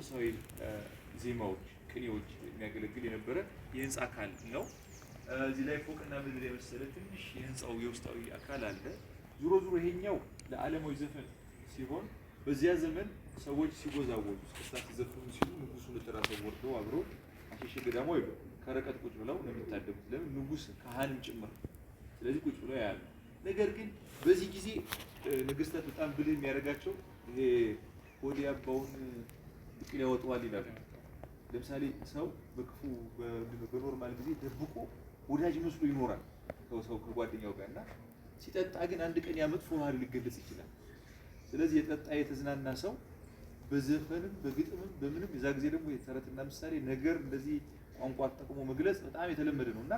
መንፈሳዊ ዜማዎች ቅኔዎች የሚያገለግል የነበረ የህንጻ አካል ነው። እዚህ ላይ ፎቅና ምድር የመሰለ ትንሽ የህንጻው የውስጣዊ አካል አለ። ዙሮ ይሄኛው ለዓለማዊ ዘፈን ሲሆን በዚያ ዘመን ሰዎች ሲጎዛወዙ እስክስታ ሲዘፍኑ ሲሉ ንጉሱ ለተራሰው ወርደው አብረው አሸሸ ገዳሙ ይሉ ከረቀት ቁጭ ብለው ነው የሚታደሙት። ለምን ንጉስ ካህንም ጭምር ስለዚህ ቁጭ ብለው ያያሉ። ነገር ግን በዚህ ጊዜ ንግስታት በጣም ብልህ የሚያደርጋቸው ይሄ ሆድ ያባውን ብቅል ያወጣዋል ይላሉ። ለምሳሌ ሰው በክፉ በኖርማል ጊዜ ደብቆ ወዳጅ መስሎ ይኖራል ሰው ከጓደኛው ጋር እና ሲጠጣ ግን አንድ ቀን ያ መጥፎ ባህሪ ሊገለጽ ይችላል። ስለዚህ የጠጣ የተዝናና ሰው በዘፈንም በግጥምም በምንም የዛ ጊዜ ደግሞ የተረትና ምሳሌ ነገር እንደዚህ ቋንቋ ተጠቅሞ መግለጽ በጣም የተለመደ ነው እና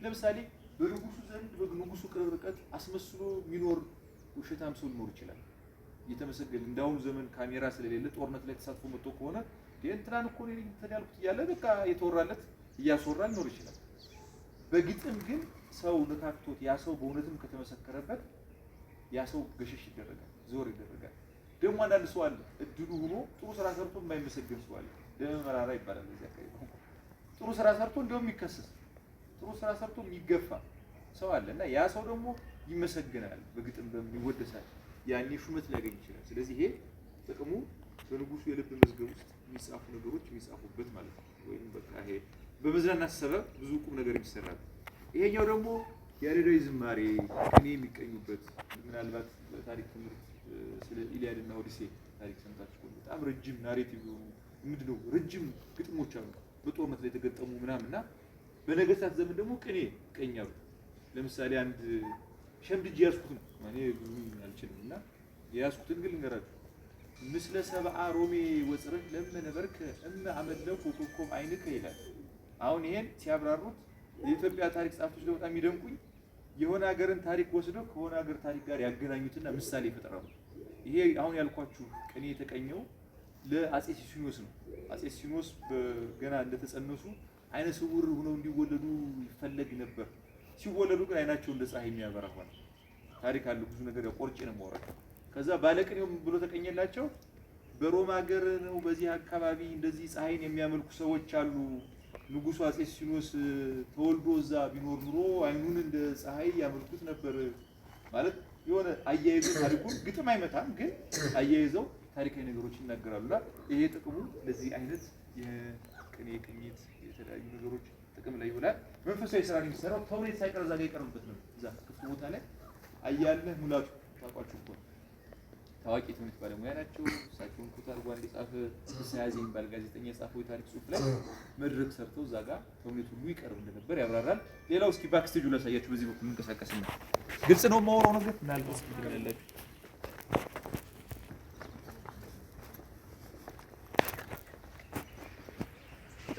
ለምሳሌ በንጉሱ ዘንድ በንጉሱ ቅርብ ርቀት አስመስሎ የሚኖር ውሸታም ሰው ሊኖር ይችላል። እየተመሰገነ እንዳሁኑ ዘመን ካሜራ ስለሌለ ጦርነት ላይ ተሳትፎ መጥቶ ከሆነ እንትናን እኮ ነው ያልኩት እያለ በቃ የተወራለት እያስወራ ሊኖር ይችላል። በግጥም ግን ሰው ነካክቶት ያ ሰው በእውነትም ከተመሰከረበት ያ ሰው ገሸሽ ይደረጋል፣ ዞር ይደረጋል። ደግሞ አንዳንድ ሰው አለ እድሉ ሆኖ ጥሩ ስራ ሰርቶ የማይመሰገን ሰው አለ። ደም መራራ ይባላል እዚያ አካባቢ። ጥሩ ስራ ሰርቶ እንደውም የሚከሰስ ጥሩ ስራ ሰርቶ የሚገፋ ሰው አለ እና ያ ሰው ደግሞ ይመሰገናል፣ በግጥም ይወደሳል፣ ያኔ ሹመት ሊያገኝ ይችላል። ስለዚህ ይሄ ጥቅሙ በንጉሱ የልብ መዝገብ ውስጥ የሚጻፉ ነገሮች የሚጻፉበት ማለት ነው። ወይም በቃ ይሄ በመዝናናት ሰበብ ብዙ ቁም ነገር የሚሰራበት። ይሄኛው ደግሞ ያሬዳዊ ዝማሬ ቅኔ የሚቀኙበት ምናልባት በታሪክ ትምህርት ስለ ኢሊያድ እና ኦዲሴ ታሪክ ሰምታችሁ ከሆነ በጣም ረጅም ናሬቲቭ የሆኑ ምንድነው ረጅም ግጥሞች አሉ በጦርነት ላይ የተገጠሙ ምናምንና በነገስታት ዘመን ደግሞ ቅኔ ይቀኛሉ። ለምሳሌ አንድ ሸምድጅ ያስኩት ነው እኔ ብዙ አልችልም እና ያስኩትን ግን ልንገራችሁ። ምስለ ሰብአ ሮሜ ወጽርህ ለመነበርከ እመ አመለኩ ኮከብ አይንከ ይላል። አሁን ይሄን ሲያብራሩት የኢትዮጵያ ታሪክ ጻፎች ደግሞ በጣም የሚደንቁኝ የሆነ ሀገርን ታሪክ ወስደው ከሆነ ሀገር ታሪክ ጋር ያገናኙትና ምሳሌ ይፈጥራሉ። ይሄ አሁን ያልኳችሁ ቅኔ የተቀኘው ለአጼ ሲሲኒዮስ ነው። አጼ ሲሲኒዮስ ገና እንደተጸነሱ አይነ ስውር ሆነው እንዲወለዱ ይፈለግ ነበር። ሲወለዱ ግን አይናቸው እንደ ፀሐይ የሚያበራ ሆነ። ታሪክ አለው ብዙ ነገር ቆርጬ ነው የማወራው። ከዛ ባለቅኔው ብሎ ተቀኘላቸው። በሮማ ሀገር ነው በዚህ አካባቢ እንደዚህ ፀሐይን የሚያመልኩ ሰዎች አሉ። ንጉሱ አጼ ሲሲኒዮስ ተወልዶ እዛ ቢኖር ኑሮ አይኑን እንደ ፀሐይ ያመልኩት ነበር ማለት የሆነ አያይዘው ታሪኩን ግጥም አይመታም፣ ግን አያይዘው ታሪካዊ ነገሮች ይናገራሉና ይሄ ጥቅሙ ለዚህ አይነት የቅኔ ቅኝት የተለያዩ ነገሮች ጥቅም ላይ ይውላል። መንፈሳዊ ስራ ነው የሚሰራው። ተውኔት ሳይቀር እዛ ጋር ይቀርብበት ነው። እዛ ክፍት ቦታ ላይ አያልነህ ሙላቱ ታውቋቸው እኮ ታዋቂ ተውኔት ባለሙያ ናቸው። እሳቸውን ኩታር ጓንዴ ጻፈ ሳያዝ የሚባል ጋዜጠኛ የጻፈው የታሪክ ጽሑፍ ላይ መድረክ ሰርተው እዛ ጋር ተውኔት ሁሉ ይቀርብ እንደነበር ያብራራል። ሌላው እስኪ ባክስቴጁ ላሳያችሁ። በዚህ በኩል እንቀሳቀስና ግልጽ ነው የማወራው ነገር ምናልባት እስኪ ትገናላችሁ።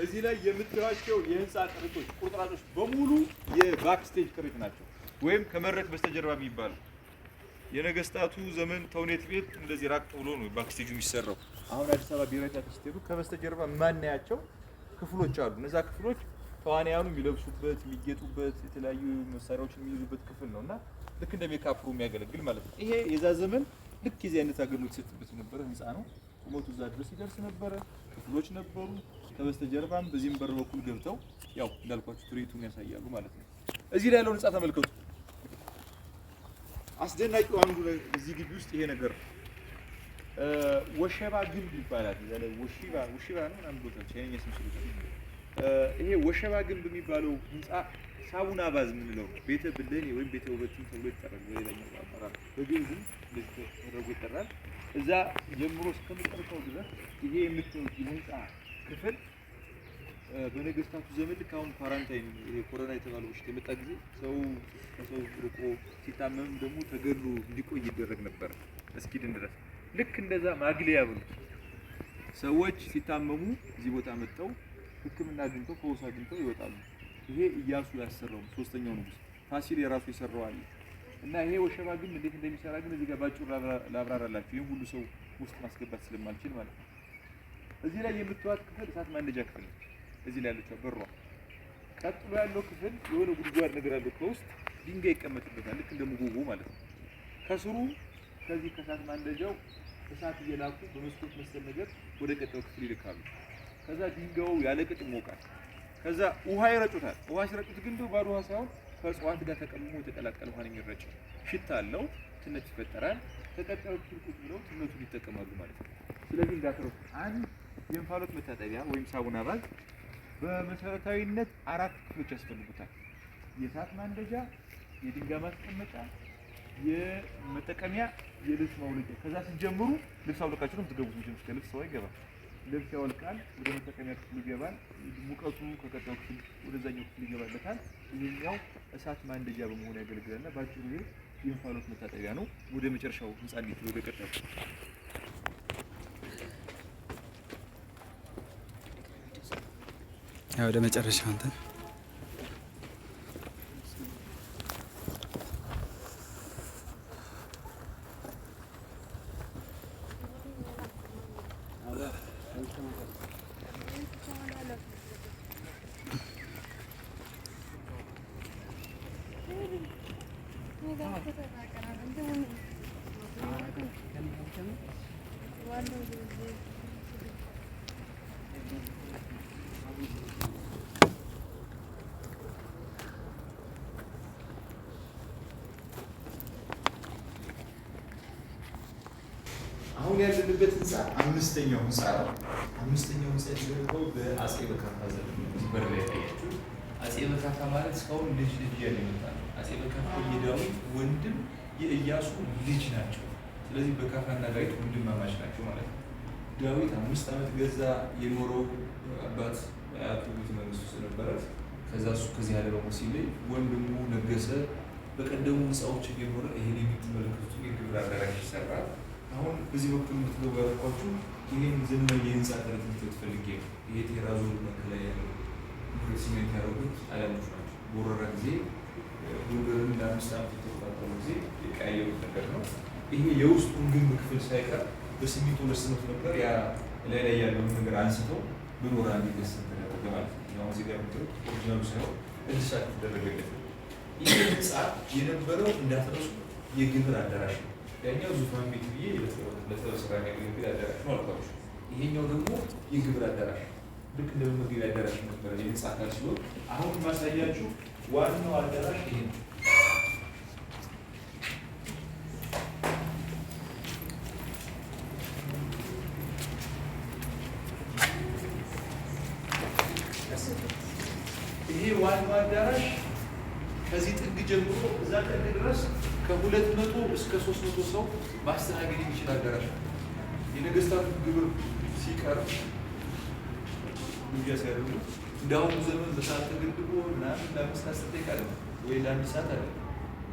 እዚህ ላይ የምታዩቸው የህንፃ ቅሪቶች ቁርጥራጮች በሙሉ የባክስቴጅ ቅሪት ናቸው፣ ወይም ከመድረክ በስተጀርባ የሚባሉ። የነገስታቱ ዘመን ተውኔት ቤት እንደዚህ ራቅ ብሎ ነው ባክስቴጁ የሚሰራው። አሁን አዲስ አበባ ብሔራዊ ቲያትር ስትሄዱ ከበስተጀርባ የማናያቸው ክፍሎች አሉ። እነዛ ክፍሎች ተዋናያኑ የሚለብሱበት፣ የሚጌጡበት፣ የተለያዩ መሳሪያዎችን የሚይዙበት ክፍል ነውና ልክ እንደ ሜካፕ ሩም የሚያገለግል ማለት ነው። ይሄ የዛ ዘመን ልክ የዚህ አይነት አገልግሎት ሲሰጥበት የነበረ ህንፃ ነው። ቁመቱ እዛ ድረስ ይደርስ ነበረ። ክፍሎች ነበሩ። ከበስተጀርባም በዚህም በር በኩል ገብተው ያው እንዳልኳችሁ ትርኢቱን ያሳያሉ ማለት ነው። እዚህ ላይ ያለውን ህንፃ ተመልከቱ። አስደናቂው አንዱ እዚህ ግቢ ውስጥ ይሄ ነገር ወሸባ ግንብ ይባላል። ያለ ወሺባ ነው አንዱ ቦታ ቻይኛ ስም ስለሆነ ይሄ ወሸባ ግንብ የሚባለው ህንፃ ሳቡና ባዝ የምንለው ቤተ ብለኔ ወይም ቤተ ውበትን ተብሎ ይጠራል። በሌላኛው አጠራር በግንብም እንደዚህ ተደርጎ ይጠራል። እዛ ጀምሮ እስከ መጨረሻው ድረስ ይሄ የምታዩት የህንፃ ክፍል በነገስታቱ ዘመን ልክ አሁን ኳራንታይን ይሄ ኮሮና የተባለው በሽታ የመጣ ጊዜ ሰው ከሰው ርቆ ሲታመም ደግሞ ተገሎ እንዲቆይ ይደረግ ነበር እስኪድን ድረስ። ልክ እንደዛ ማግለያ ብሉት ሰዎች ሲታመሙ እዚህ ቦታ መጥተው ሕክምና አግኝተው ፈውስ አግኝተው ይወጣሉ። ይሄ ኢያሱ ያሰራው ሶስተኛው ንጉስ ፋሲል የራሱ የሰራው አለ እና ይሄ ወሸባ ግን እንዴት እንደሚሰራ ግን እዚህ ጋር ባጭሩ ላብራራላችሁ። ይሄን ሁሉ ሰው ውስጥ ማስገባት ስለማልችል ማለት ነው። እዚህ ላይ የምትዋት ክፍል እሳት ማንደጃ ክፍል ነው። እዚህ ላይ ያለችው በሯ። ቀጥሎ ያለው ክፍል የሆነ ጉድጓድ ነገር አለው። ከውስጥ ድንጋይ ይቀመጥበታል ልክ እንደ ሙጎጎ ማለት ነው። ከስሩ ከዚህ ከእሳት ማንደጃው እሳት እየላኩ በመስኮት መሰል ነገር ወደ ቀጣዩ ክፍል ይልካሉ። ከዛ ድንጋዩ ያለ ቅጥ ይሞቃል። ከዛ ውሃ ይረጩታል። ውሃ ሲረጩት ግን ባዶ ውሃ ሳይሆን ከእጽዋት ጋር ተቀምሞ የተቀላቀለ ውሃ ነው የሚረጨው። ሽታ አለው፣ ትነት ይፈጠራል። ከቀጣዩ ክፍል ቁጭ ብለው ትነቱን ይጠቀማሉ ማለት ነው። ስለዚህ እንዳትረሱ አንድ የእንፋሎት መታጠቢያ ወይም ሳቡና ባዝ በመሰረታዊነት 4 ክፍሎች ያስፈልጉታል። የእሳት ማንደጃ፣ የድንጋይ ማስቀመጫ፣ የመጠቀሚያ፣ የልብስ ማውለቂያ። ከዛ ሲጀምሩ ልብስ አውልቃችሁ ነው የምትገቡት። ምንም ልብስ ሰው አይገባም። ልብስ ያወልቃል፣ ወደ መጠቀሚያ ክፍል ይገባል። ሙቀቱ ከቀጣዩ ክፍል ወደዛኛው ክፍል ይገባለታል። ይሄኛው እሳት ማንደጃ በመሆን ያገለግላልና ባጭሩ ይሄ የእንፋሎት መታጠቢያ ነው። ወደ መጨረሻው ህንጻ እንዴት ወደ ቀጣዩ ወደ መጨረሻው እንትን አሁን ያለንበት ህንጻ 5ኛው ህንጻ ነው። 5ኛው ህንጻ የተገነባው በአጼ በካፋ ዘመን ነው። በር ላይ ታያችሁ። አጼ በካፋ ማለት እስካሁን ልጅ ያለ የመጣ ነው። አጼ በካፋ የዳዊት ወንድም የኢያሱ ልጅ ናቸው። ስለዚህ በካፋና ዳዊት ወንድማማች ናቸው ማለት ነው። ዳዊት 5 ዓመት ገዛ የኖረው አባት አያቱ ቤተ መንግስቱ ስለነበረ ከዛ እሱ ከዚህ ያለ በሞ ሲለይ ወንድሙ ነገሰ። በቀደሙ ህንጻዎች እየኖረ ይሄን የምትመለከቱት የግብር አዳራሽ ይሰራል። አሁን በዚህ በኩል የምትገቡ ያልኳችሁ ይህን ዘመናዊ የህንጻ ጥረት ልትፈልጌ ነው። ይሄ ቴራዞ መከለያ ያለው ሲሜንት ያደረጉት ጣሊያኖች ናቸው። በወረራ ጊዜ ጎንደርን ለ5 ዓመት የተቆጣጠሩ ጊዜ የቀያየሩት ነገር ነው። ይሄ የውስጡን ግንብ ክፍል ሳይቀር በሲሚንቶ ለስነቱ ነበር። ያ ላይ ያለውን ነገር አንስተው በኖራ እንዲገሰት ተደረገ ማለት ነው። ያው እዚህ ጋር ምትሉት ኦሪጂናሉ ሳይሆን እድሳት ተደረገለት። ይህ ህንጻ የነበረው እንዳትረሱ የግብር አዳራሽ ነው። ያኛው ዙፋን ቤት ብዬ ለተሰራ የሚያገለግል አዳራሽ ነው አልኳችሁ። ይሄኛው ደግሞ የግብር አዳራሽ ልክ እንደ መመገቢያ አዳራሽ ነበረ የህንጻ አካል ሲሆን አሁን ማሳያችሁ ዋናው አዳራሽ ይሄ ነው። ይሄ ዋናው አዳራሽ ከዚህ ጥግ ጀምሮ እዛ ጥግ ድረስ ከ200 እስከ 300 ሰው ማስተናገድ የሚችል አዳራሽ ነው። የነገስታቱ ግብር ሲቀርብ ጉያ ሲያደርጉ እንዳሁኑ ዘመን በሰዓት ተገድቦ ምናምን ለ5-10 ደቂቃ አለ ወይ ለ1 ሰዓት አለ።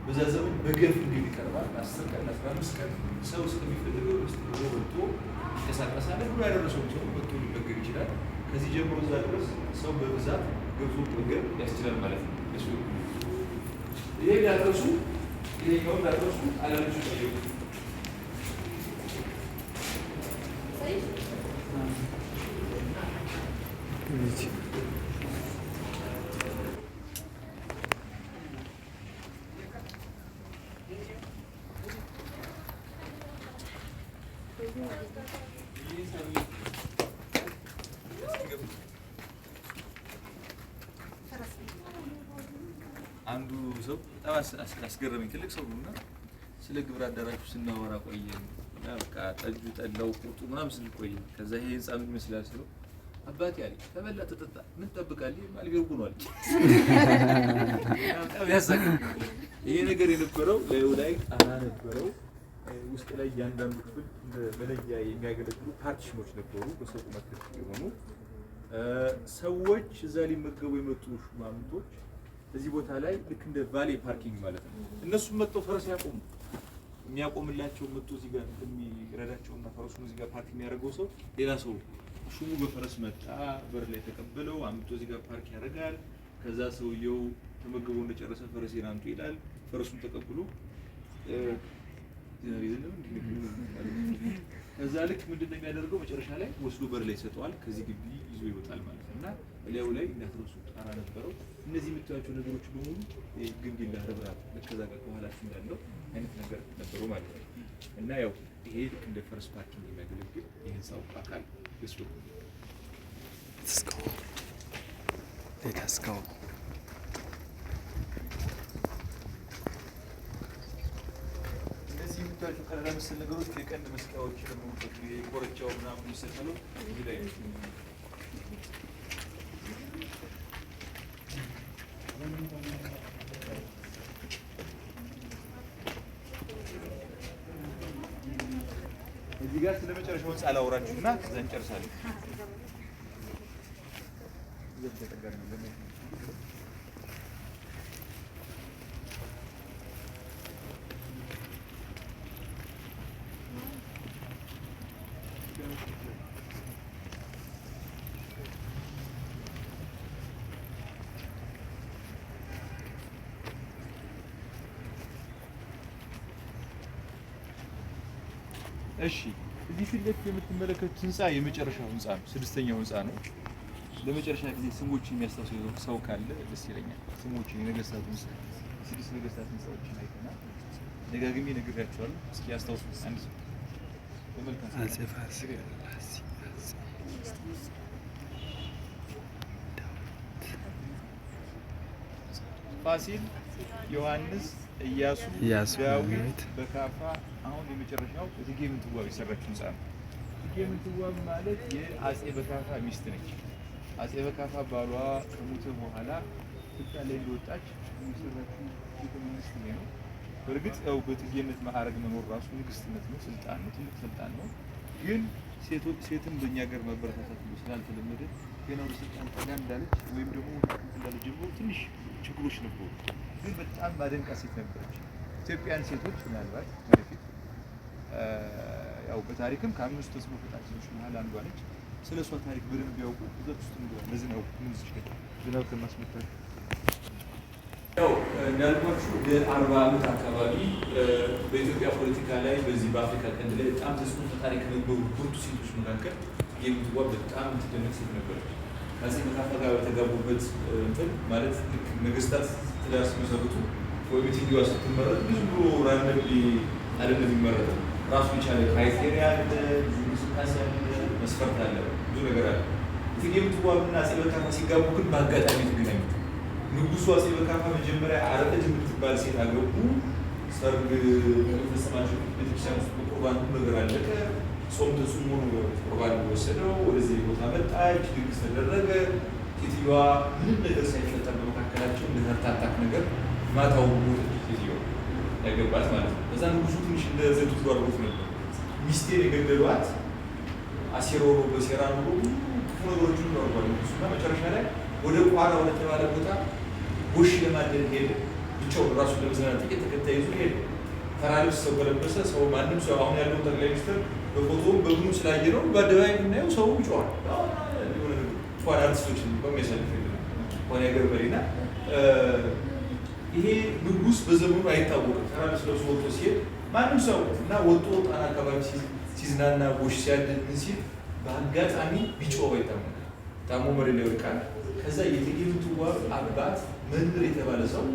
በዛ ዘመን በገፍ እንግዲህ ይቀርባል። 10 ቀን 15 ቀን ሰው እስከሚፈልገው ውስጥ ወጥቶ ይንቀሳቀሳል። ሁሉ ያደረሰው ሰው ወጥቶ ሊመገብ ይችላል። ከዚህ ጀምሮ እዛ ድረስ ሰው በብዛት ገብቶ መገብ ያስችላል ማለት ነው። እሱ ይሄ ያደረሱ ይሄኛው እንዳትረሱ አለምቹ ጠየቁ። አንዱ ሰው በጣም አስገረመኝ። ትልቅ ሰው ነውና ስለ ግብር አዳራሹ ስናወራ ቆየን እና በቃ ጠጁ ጠላው ቁርጡ ምናምን ስንቆይ ከዛ ይሄ ህንጻ ምን ይመስላል ስለው አባቴ አለኝ ተበላ ተጠጣ ምን ትጠብቃለህ ማልቤር ሆኗል። በጣም ያሳቀኝ ይሄ ነገር የነበረው ላይ ጣራ ነበረው። ውስጥ ላይ ያንዳንዱ ክፍል መለያ የሚያገለግሉ ፓርቲሽኖች ነበሩ በሰው መከፍ የሆኑ ሰዎች እዛ ሊመገቡ የመጡ ሹማምንቶች እዚህ ቦታ ላይ ልክ እንደ ቫሌ ፓርኪንግ ማለት ነው። እነሱም መጥተው ፈረስ ያቆሙ የሚያቆምላቸው መጥቶ እዚህ ጋር የሚረዳቸውና ፈረሱን እዚህ ጋር ፓርክ የሚያደርገው ሰው ሌላ ሰው ሹሙ በፈረስ መጣ፣ በር ላይ ተቀበለው አምጥቶ እዚህ ጋር ፓርክ ያደርጋል። ከዛ ሰውየው ተመግቦ እንደጨረሰ ፈረሴን አምጡ ይላል። ፈረሱን ተቀብሎ ከዛ ልክ ምንድን ነው የሚያደርገው መጨረሻ ላይ ወስዶ በር ላይ ይሰጠዋል። ከዚህ ግቢ ይዞ ይወጣል ማለት ነው። እና እላዩ ላይ እንዳትረሱ ጣራ ነበረው። እነዚህ የምታዩቸው ነገሮች በሙሉ ግንቢላ ርብራብ ከዛ ጋር ከኋላችሁ እንዳለው አይነት ነገር ነበረው ማለት ነው። እና ያው ይሄ ልክ እንደ ፈርስ ፓርኪንግ የሚያገለግል የህንፃው አካል ገስሎ Let us go. እነዚህ የምታዩቸው ቀለላ መሰል ነገሮች የቀንድ መስቀያዎች ደግሞ የኮረቻው ምናምን የሚሰቀለው እዚህ ላይ እዚህ ጋር ስለመጨረሻው ህንፃ ላውራችሁና ከዛ እንጨርሳለን። እሺ እዚህ ፊት ለፊት የምትመለከቱት ህንፃ የመጨረሻው ህንፃ ነው። ስድስተኛው ህንፃ ነው። ለመጨረሻ ጊዜ ስሞችን የሚያስታውሰው ሰው ካለ ደስ ይለኛል። ስሞችን የነገስታት ህንፃ፣ ስድስት ነገስታት ህንፃዎችን አይተናል። ደጋግሜ ነግሬያቸዋለሁ። እስኪ ያስታውሱ አንድ ሰው በመልካም ፋሲል፣ ዮሐንስ፣ ኢያሱ፣ ዳዊት፣ በካፋ። አሁን የመጨረሻው እቴጌ ምንትዋብ የሰራችው ህንፃ ነው። እቴጌ ምንትዋብ ማለት የአጼ በካፋ ሚስት ነች። አጼ በካፋ ባሏ ከሞተ በኋላ ስልጣን ላይ እንደወጣች የሰራችው ቤተ መንግስት ነው። በእርግጥ ያው በእቴጌነት ማዕረግ መኖር ራሱ ንግስትነት ነው፣ ስልጣን ነው፣ ትልቅ ስልጣን ነው። ግን ሴትን በእኛ ሀገር ማበረታታት ስላልተለመደ ገና ወደ ስልጣን ጠጋ እንዳለች ወይም ደግሞ እንዳለች ጀምሮ ትንሽ ችግሮች ነበሩ። ግን በጣም ማደንቃ ሴት ነበረች። ኢትዮጵያን ሴቶች ምናልባት ወደፊት ያው በታሪክም ከአምስቱ ተጽዕኖ ፈጣሪ ሴቶች መሀል አንዷ ነች። ስለ እሷ ታሪክ በደንብ ያውቁ ብዛት ውስጥ እንደሆነ ለዝናው ሙዚቃ ዝናው ከማስመጣት ያው እንዳልኳችሁ ለ40 ዓመት አካባቢ በኢትዮጵያ ፖለቲካ ላይ በዚህ በአፍሪካ ቀንድ ላይ በጣም ተጽዕኖ ፈጣሪ ከነበሩ ብርቱ ሴቶች መካከል የምትዋብ በጣም ትደነቅ ሴት ነበረች። ከአፄ በካፋ ጋር በተጋቡበት እንትን ማለት ልክ ነገስታት ትዳር ሲመሰርቱ ወይም እቴጌዋ ስትመረጥ ብዙ ብሎ ራንደምሊ አይደለም የሚመረጠው። ራሱ የቻለ ክራይቴሪያ አለ፣ ብዙ እንቅስቃሴ አለ፣ መስፈርት አለ፣ ብዙ ነገር አለ። እቴጌ ምንትዋብና አፄ በካፋ ሲጋቡ ግን በአጋጣሚ የተገናኙት። ንጉሱ አፄ በካፋ መጀመሪያ አረቀት የምትባል ሴት አገቡ። ሰርግ ከመፈጸማቸው ቤተክርስቲያን ውስጥ ቁርባን ነገር አለቀ። ጾም ተጾሞ ቁርባን ወሰደው ወደዚህ ቦታ መጣች። ድግስ ተደረገ። ሴትዮዋ ምንም ነገር ሳይፈጠር በመካከላቸው እንደተርታታክ ነገር ማታው ሞተች። ሴትዮዋ ያገባት ማለት ነው። በዛ ንጉሱ ትንሽ እንደ ዘቱት ባርጎት ነበር። ሚስቴን የገደሏት አሴሮ በሴራ ኑሮ ክፉ ነገሮችን ኖርጓል ንጉሱና መጨረሻ ላይ ወደ ቋራ ወደ ተባለ ቦታ ጎሽ ለማደን ሄደ። ብቻውን ራሱን ለመዝናናት ጥቂት ተከታይ ይዞ ሄደ። ተራ ልብስ ሰው በለበሰ ሰው ማንም ሰው አሁን ያለው ጠቅላይ ሚኒስትር በፎቶም በምኑ ስላየ ነው በአደባባይ የምናየው ሰው ይጮሃል። ሆነ አርቲስቶችን በሚያሳልፍ ሆነ ያገር መሪና ይሄ ንጉስ በዘመኑ አይታወቅም። ተራ ልብስ ለብሶ ወጥቶ ሲሄድ ማንም ሰው እና ወጥቶ ጣና አካባቢ ሲዝናና ጎሽ ሲያድን ሲል በአጋጣሚ ቢጮህ አይታወቅም። ታሞ መሬት ላይ ወድቃል። ከዛ የእቴጌ ምንትዋብ አባት መምህር የተባለ ሰው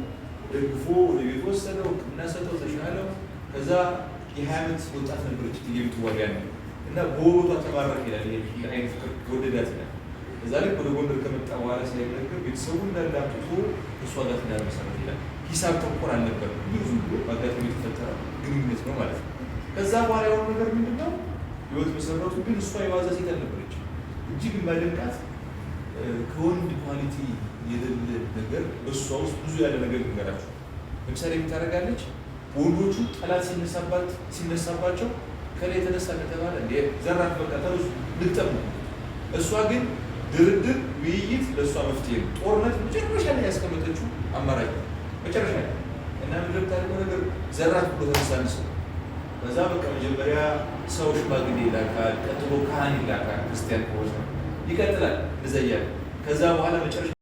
ደግፎ ወደ ቤት ወሰደው፣ ሕክምና ሰጠው፣ ተሻለው። ከዛ የ20 ዓመት ወጣት ነበረች እቴጌ ምንትዋብ ያለ እና በውበቷ ተማረከ ይላል። ይሄ አይነት ፍቅር ከወደዳት ይላል። ከዛ ላይ ወደ ጎንደር ከመጣ በኋላ ሳይነገር ቤተሰቡ እንዳለ አምጥቶ እሷ ጋር ትዳር መሰረት ይላል። ሂሳብ ተንኮል አልነበረም። ግን ዝም ብሎ በአጋጣሚ የተፈጠረ ግንኙነት ነው ማለት ነው። ከዛ በኋላ የሆነ ነገር ምንድነው ህይወት መሰረቱ። ግን እሷ የዋዛ ሴት አልነበረች። እጅግ የማደንቃት ከወንድ ኳሊቲ የሌለ ነገር በእሷ ውስጥ ብዙ ያለ ነገር ይንገራቸው። ለምሳሌ የምታደርጋለች ወንዶቹ ጠላት ሲነሳባቸው ከላይ የተነሳ ከተባለ ዘራፍ በቃ ተነሱ ልጠሙ። እሷ ግን ድርድር፣ ውይይት ለእሷ መፍትሄ ነው። ጦርነት መጨረሻ ላይ ያስቀመጠችው አማራጭ መጨረሻ ላይ እና ምንድምታደርገው ነገር ዘራፍ ብሎ ተነሳ ሰው በዛ በቃ መጀመሪያ ሰው ሽማግሌ ይላካል፣ ቀጥሎ ካህን ይላካል። ክርስቲያን ከሆነ ይቀጥላል እንደዛ እያለ ከዛ በኋላ መጨረሻ